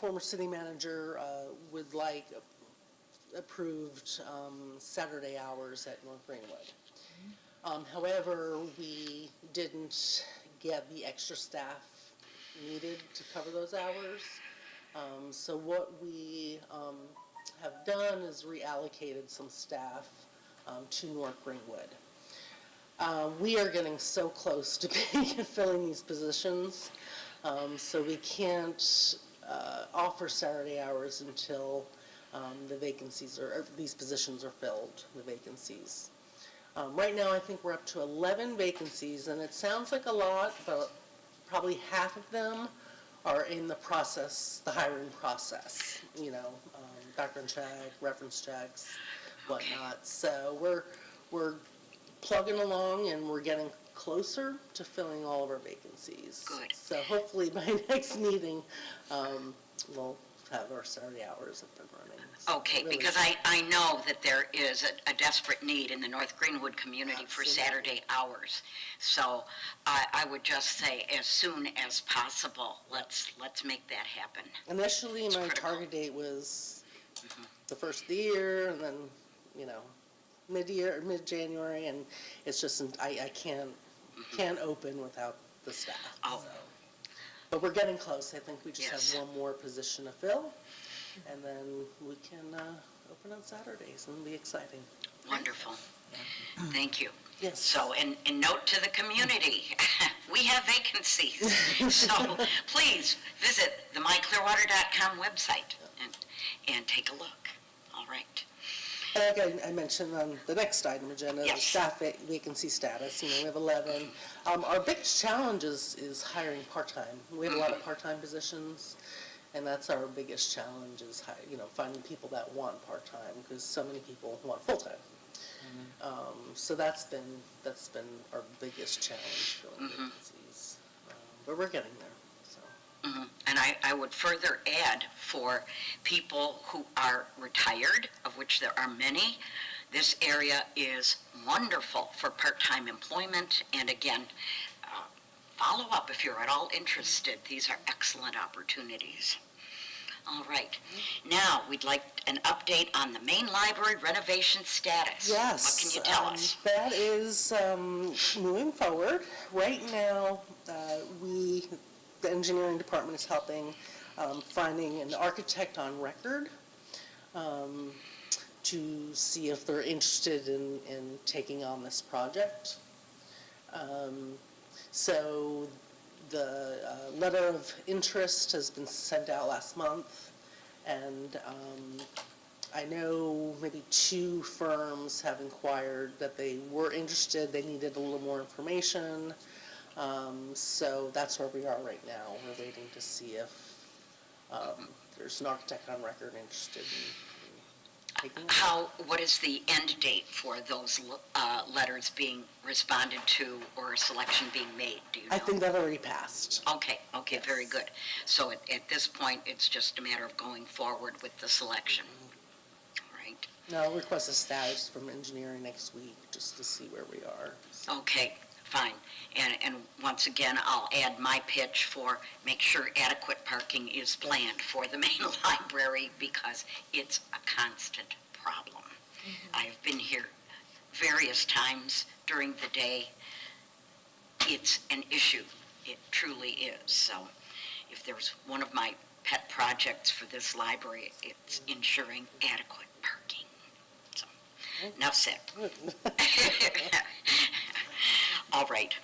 former city manager would like approved Saturday hours at North Greenwood. However, we didn't get the extra staff needed to cover those hours. So what we have done is reallocated some staff to North Greenwood. We are getting so close to filling these positions, so we can't offer Saturday hours until the vacancies or these positions are filled, the vacancies. Right now, I think we're up to 11 vacancies, and it sounds like a lot, but probably half of them are in the process, the hiring process, background check, reference checks, whatnot. So we're plugging along, and we're getting closer to filling all of our vacancies. Good. So hopefully by next meeting, we'll have our Saturday hours up and running. So Okay, really, because I know that there is a desperate need in the North Greenwood community for Saturday hours. So I would just say as soon as possible, let's make that happen. initially, It's my critical. target date was the first of the year, and then, mid-year, mid-January, and it's just, I can't open without the staff. Oh. So. But we're getting close. I think we just Yes. have one more position to fill, and then we can open on Saturdays, and it'll be exciting. Wonderful. Thank you. Yes. So, and note to the community, we have vacancies. So please visit the myclearwater.com website and take a look. All right. And like I mentioned on the next item agenda, Yes. the staff vacancy status, we have 11. Our biggest challenge is hiring part-time. We have a lot of part-time positions, and that's our biggest challenge is, finding people that want part-time, because so many people want full-time. So that's been our biggest challenge, filling vacancies. But we're getting there. So. And I would further add, for people who are retired, of which there are many, this area is wonderful for part-time employment. And again, follow up if you're at all interested. These are excellent opportunities. All right. Now, we'd like an update on the main library renovation status. Yes. What can you tell us? That is moving forward. Right now, the engineering department is helping finding an architect on record to see if they're interested in taking on this project. So the letter of interest has been sent out last month, and I know maybe 2 firms have inquired that they were interested. They needed a little more information. So that's where we are right now. We're waiting to see if there's an architect on record interested in taking it. What is the end date for those letters being responded to or a selection being made? Do you know? I think that already passed. Okay, Yes. very good. So at this point, it's just a matter of going forward with the selection. All right. No, I'll request a status from engineering next week just to see where we are. So. Okay, fine. And once again, I'll add my pitch for make sure adequate parking is planned for the main library, because it's a constant problem. I have been here various times during the day. It's an issue. It truly is. So if there's one of my pet projects for this library, it's ensuring adequate parking. So, enough said. All right.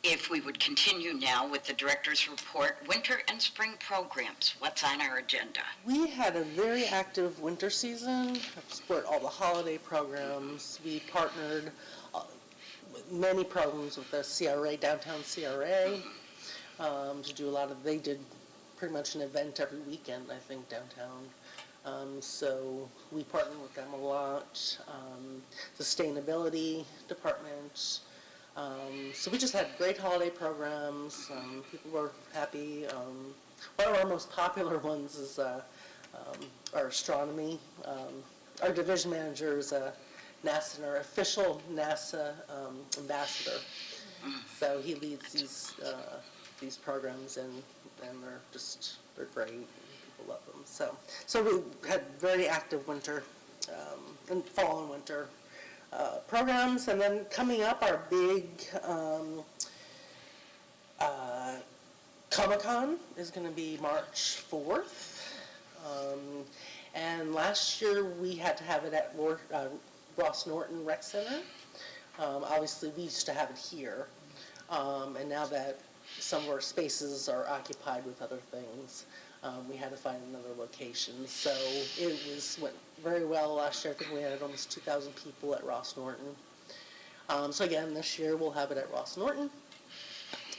If we would continue now with the director's report, winter and spring programs, what's on our agenda? We had a very active winter season, support all the holiday programs. We partnered with many programs with the CRA, downtown CRA, to do a lot of, they did pretty much an event every weekend, I think, downtown. So we partnered with them a lot. Sustainability department. So we just had great holiday programs. People were happy. One of our most popular ones is our astronomy. Our division manager is NASA, our official NASA ambassador. So he leads these programs, and they're great. People love them. So we had very active winter, and fall and winter programs, and then coming up, our big Comic-Con is going to be March 4th. And last year we had to have it at Ross Norton Rec Center. Obviously, we used to have it here. And now that some of our spaces are occupied with other things, we had to find another location. So it went very well last year. I think we had almost 2,000 people at Ross Norton. So again, this year we'll have it at Ross Norton.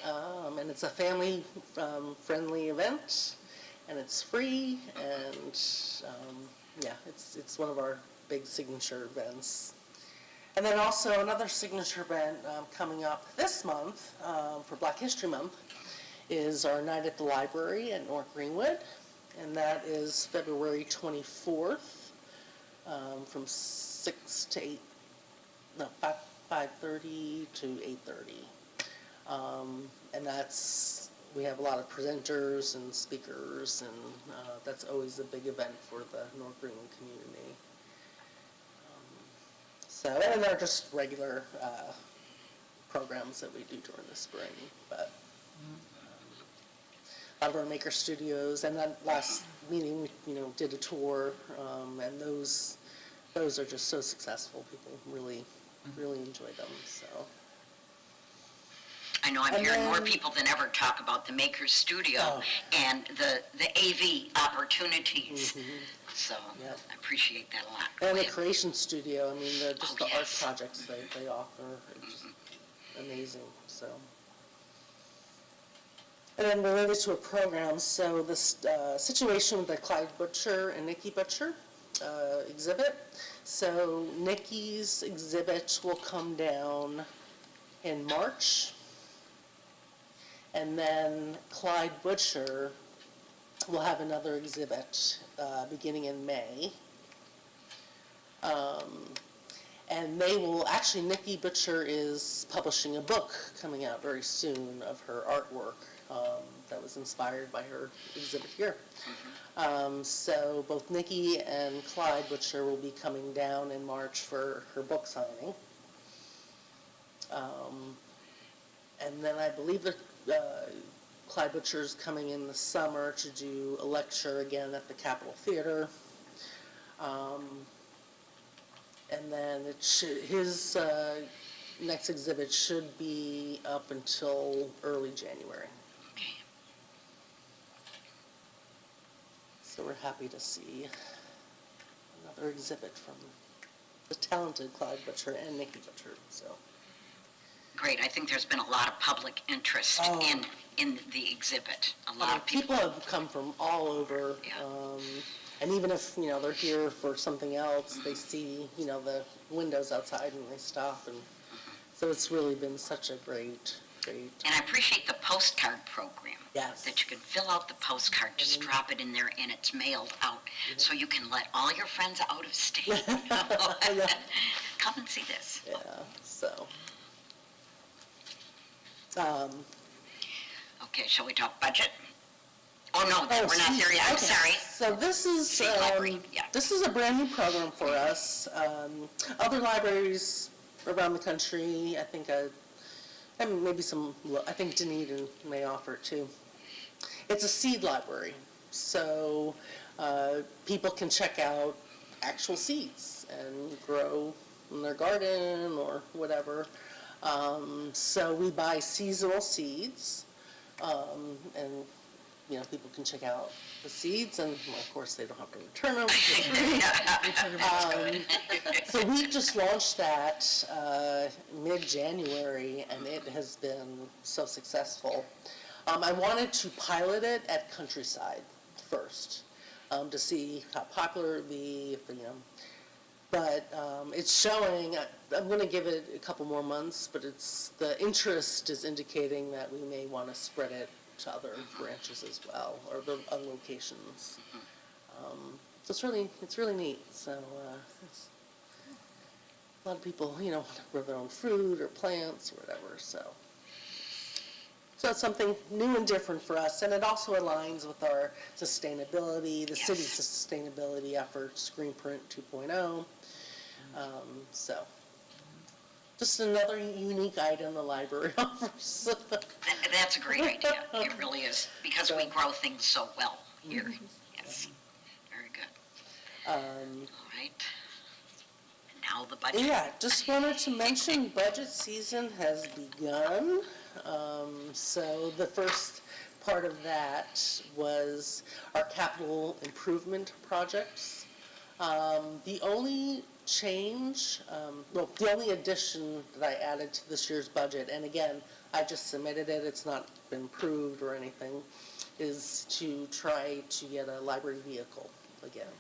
And it's a family-friendly event, and it's free, and yeah, it's one of our big signature events. And then also another signature event coming up this month for Black History Month is our Night at the Library at North Greenwood, and that is February 24th from 6 to 8, no, 5:30 to 8:30. And we have a lot of presenters and speakers, and that's always a big event for the North Greenwood community. And they're just regular programs that we do during the spring, but a lot of our maker studios, and that last meeting we did a tour, and those are just so successful. People really enjoy them. So I know I'm hearing more people than ever talk about the Maker Studio and the AV opportunities. So Yep. I appreciate that a lot. And the Creation Studio, I mean, the art yes. projects they offer are just amazing. So, and then related to a program, so this situation with the Clyde Butcher and Nikki Butcher exhibit. So Nikki's exhibit will come down in March, and then Clyde Butcher will have another exhibit beginning in May. And they will, actually, Nikki Butcher is publishing a book coming out very soon of her artwork that was inspired by her exhibit here. So both Nikki and Clyde Butcher will be coming down in March for her book signing. And then I believe that Clyde Butcher's coming in the summer to do a lecture again at the Capitol Theater. And then his next exhibit should be up until early January. Okay. So we're happy to see another exhibit from the talented Clyde Butcher and Nikki Butcher. So Great. I think there's been a lot of public interest in the exhibit. A lot of people have come from all over. Yeah. And even if, they're here for something else, they see, the windows outside and they stop. And so it's really been such a great. And I appreciate the postcard program. Yes. That you can fill out the postcard, just drop it in there, and it's mailed out. So you can let all your friends out of state come and see this. Yeah, so. Okay, shall we talk budget? Oh, no, we're not there yet. I'm okay. sorry. So this is this is a brand new program for us. Other libraries around the country, I think, and maybe some. I think Dunedin may offer it too. It's a seed library, so people can check out actual seeds and grow in their garden or whatever. So we buy seasonal seeds, and people can check out the seeds, and of course they don't have to return them. So we just launched that mid-January, and it has been so successful. I wanted to pilot it at Countryside first to see how popular it would be, but it's showing. I'm going to give it a couple more months, but the interest is indicating that we may want to spread it to other branches as well, or other locations. So it's really neat. So a lot of people, want to grow their own fruit or plants or whatever. So So it's something new and different for us, and it also aligns with our sustainability, the city's Yes. sustainability efforts, Greenprint 2.0. So, just another unique item the library offers. That's a great idea. It really is, because we grow things so well here. Yes, very good. All right. And now the budget. Yeah, just wanted to mention, budget season has begun. So the first part of that was our capital improvement projects. The only change, the only addition that I added to this year's budget, and again, I just submitted it, it's not been approved or anything, is to try to get a library vehicle again.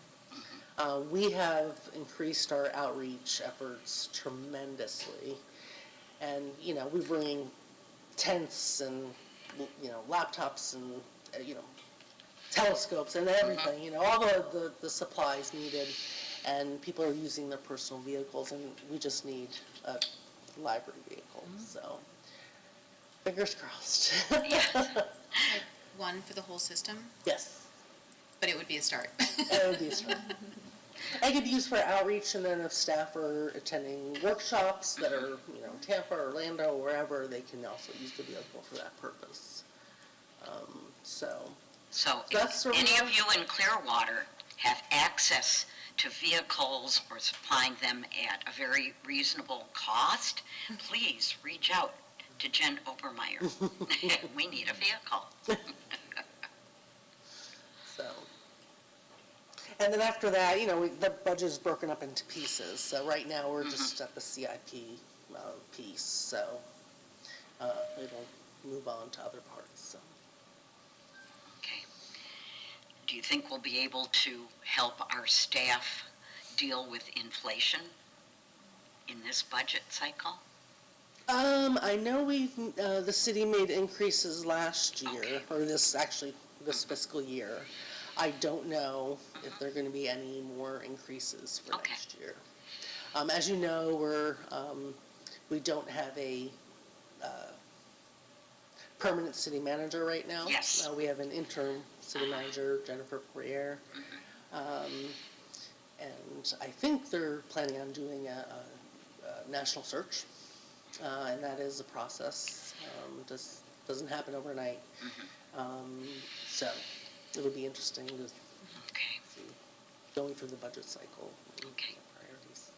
We have increased our outreach efforts tremendously. And, we bring tents and, laptops and, telescopes and everything, all the supplies needed. And people are using their personal vehicles, and we just need a library vehicle, so fingers crossed. One for the whole system, Yes, but it would be a start. that would be a start. I could use for outreach, and then if staff are attending workshops that are, Tampa, Orlando, wherever, they can also use the vehicle for that purpose. So, So That's if sort of any our- of you in Clearwater have access to vehicles or supplying them at a very reasonable cost, please reach out to Jen Obermeyer. We need a vehicle. so. And then after that, the budget is broken up into pieces. So right now, we're just at the CIP piece, so it'll move on to other parts, so. Okay. Do you think we'll be able to help our staff deal with inflation in this budget cycle? I know the city made increases last year, Okay. or this fiscal year. I don't know if there are going to be any more increases for Okay. next year. As you know, we don't have a permanent city manager right now. Yes. We have an interim city manager, Jennifer Poirier. And I think they're planning on doing a national search, and that is a process. Just doesn't happen overnight. So it'll be interesting to Okay, see, going through the budget cycle. and Okay. Priorities.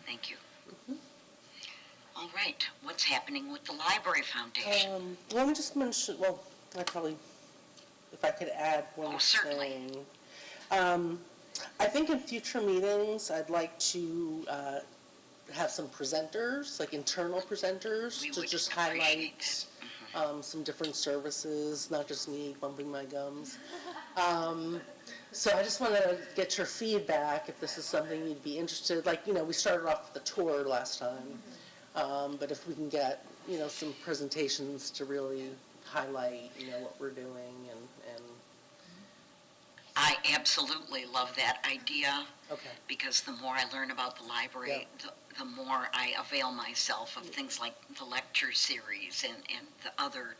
thank you. All right, what's happening with the Library Foundation? Let me just mention, if I could add one Oh, certainly. thing. I think in future meetings, I'd like to have some presenters, like internal presenters, We to would just appreciate highlight some different services, not just me bumping my gums. So I just want to get your feedback, if this is something you'd be interested, we started off with the tour last time. But if we can get, some presentations to really highlight, what we're doing and, I absolutely love that idea, okay. because the more I learn about the library, the more I avail myself of things like the lecture series and the other,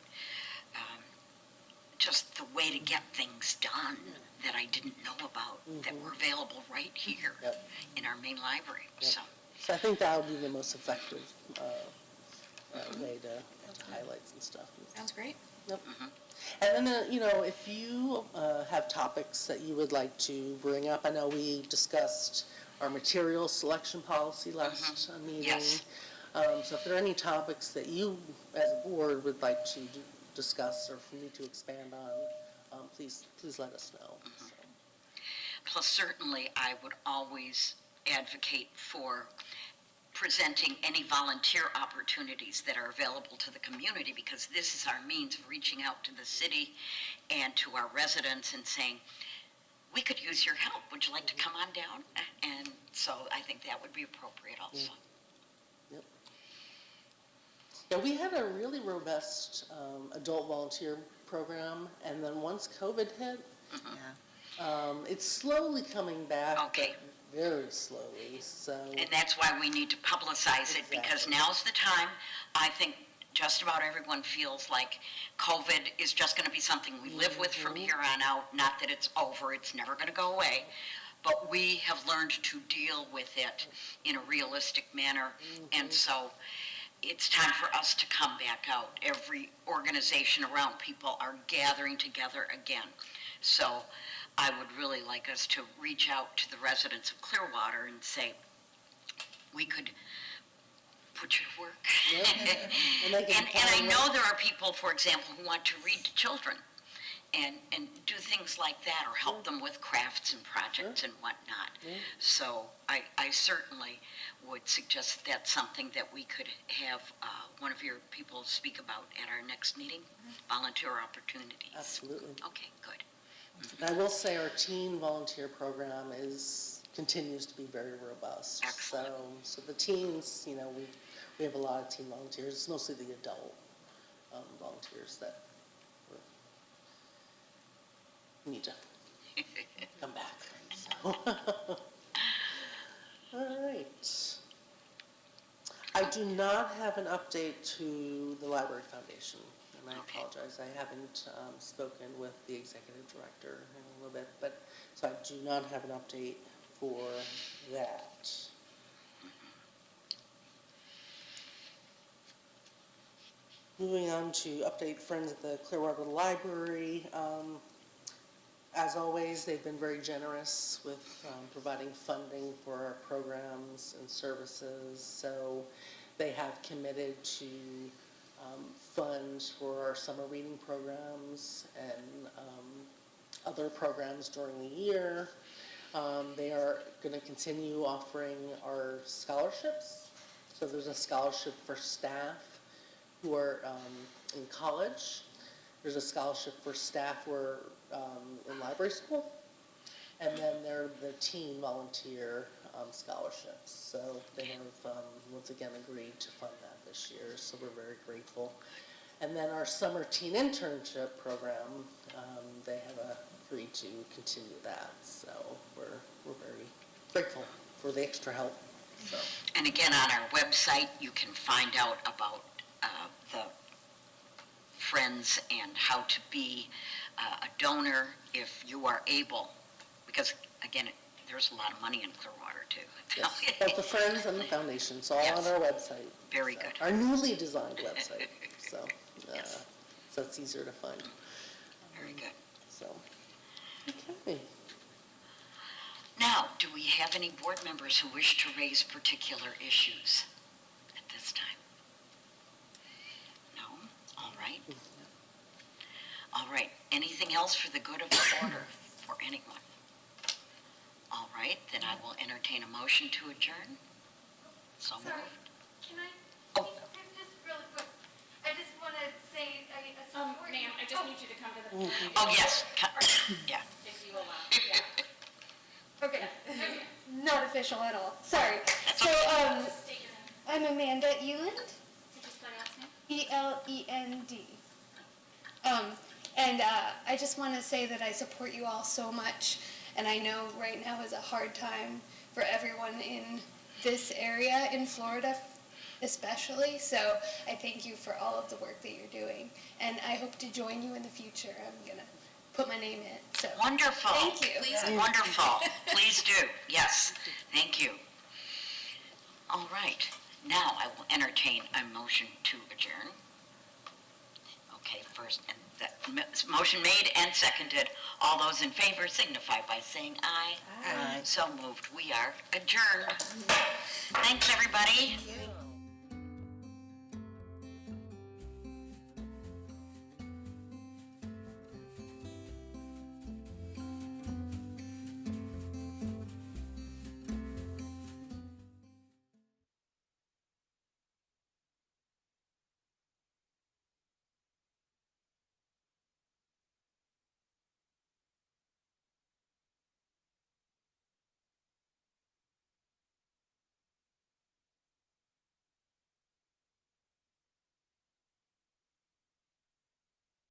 just the way to get things done that I didn't know about, that were available right here Yep. in our main library, Yep. so. So I think that would be the most effective way to highlight some stuff. Sounds great. Yep. And then, if you have topics that you would like to bring up, I know we discussed our material selection policy last meeting. Yes. So if there are any topics that you, as a board, would like to discuss or for me to expand on, please let us know. So. Plus, certainly, I would always advocate for presenting any volunteer opportunities that are available to the community, because this is our means of reaching out to the city and to our residents and saying, we could use your help. Would you like to come on down? And so I think that would be appropriate also. Yep. Yeah, we had a really robust adult volunteer program, and then once COVID hit, it's slowly coming back. Okay. But very slowly, so. And that's why we need to publicize it, because Exactly. now's the time, I think, just about everyone feels like COVID is just going to be something we live with from here on out. Not that it's over, it's never going to go away, but we have learned to deal with it in a realistic manner. And so it's time for us to come back out. Every organization around, people are gathering together again. So I would really like us to reach out to the residents of Clearwater and say, we could put you to work. Yeah. And they can And I follow know there are people, for example, who want to read to children and do things like that, or help them with crafts and projects and whatnot. Yeah. So I certainly would suggest that's something that we could have one of your people speak about at our next meeting, volunteer opportunities. Absolutely. Okay, good. And I will say our teen volunteer program continues to be very robust. Excellent. So the teens, we have a lot of teen volunteers. It's mostly the adult volunteers that need to come back. So. All right. I do not have an update to the Library Foundation, and I Okay. apologize. I haven't spoken with the executive director in a little bit, but so I do not have an update for that. Moving on to update Friends at the Clearwater Library. As always, they've been very generous with providing funding for our programs and services. So they have committed to funds for our summer reading programs and other programs during the year. They are going to continue offering our scholarships. So there's a scholarship for staff who are in college. There's a scholarship for staff who are in library school. And then there are the teen volunteer scholarships. So they have once again agreed to fund that this year, so we're very grateful. And then our summer teen internship program, they have agreed to continue that. So we're very grateful for the extra help. So. And again, on our website, you can find out about the Friends and how to be a donor if you are able, because again, there's a lot of money in Clearwater too. Yes, both the Friends and the Foundation, it's all on Yes. our website. Very So, good. Our newly designed website, so, Yes. so it's easier to find, Very good. so. Okay. Now, do we have any board members who wish to raise particular issues at this time? No? All right. All right. Anything else for the good of the order for anyone? All right, then I will entertain a motion to adjourn. So moved. Sorry, can I? Oh. Just really quick, I just want to say, I support you. Ma'am, I just need you to come to the podium. Oh, yes. Yeah. If you allow, yeah. Okay, not official at all, sorry. That's So, Just state your name. I'm Amanda Eland, Could you spell your last name? E-L-E-N-D. I just want to say that I support you all so much, and I know right now is a hard time for everyone in this area, in Florida especially, so I thank you for all of the work that you're doing, and I hope to join you in the future. I'm going to put my name in, so. Wonderful. Thank you. Please do. Wonderful. Please do. Yes. Thank you. All right. Now I will entertain a motion to adjourn. Okay, first, and that motion made and seconded. All those in favor signify by saying aye. Aye. So moved. We are adjourned. Thanks, everybody. Thank you.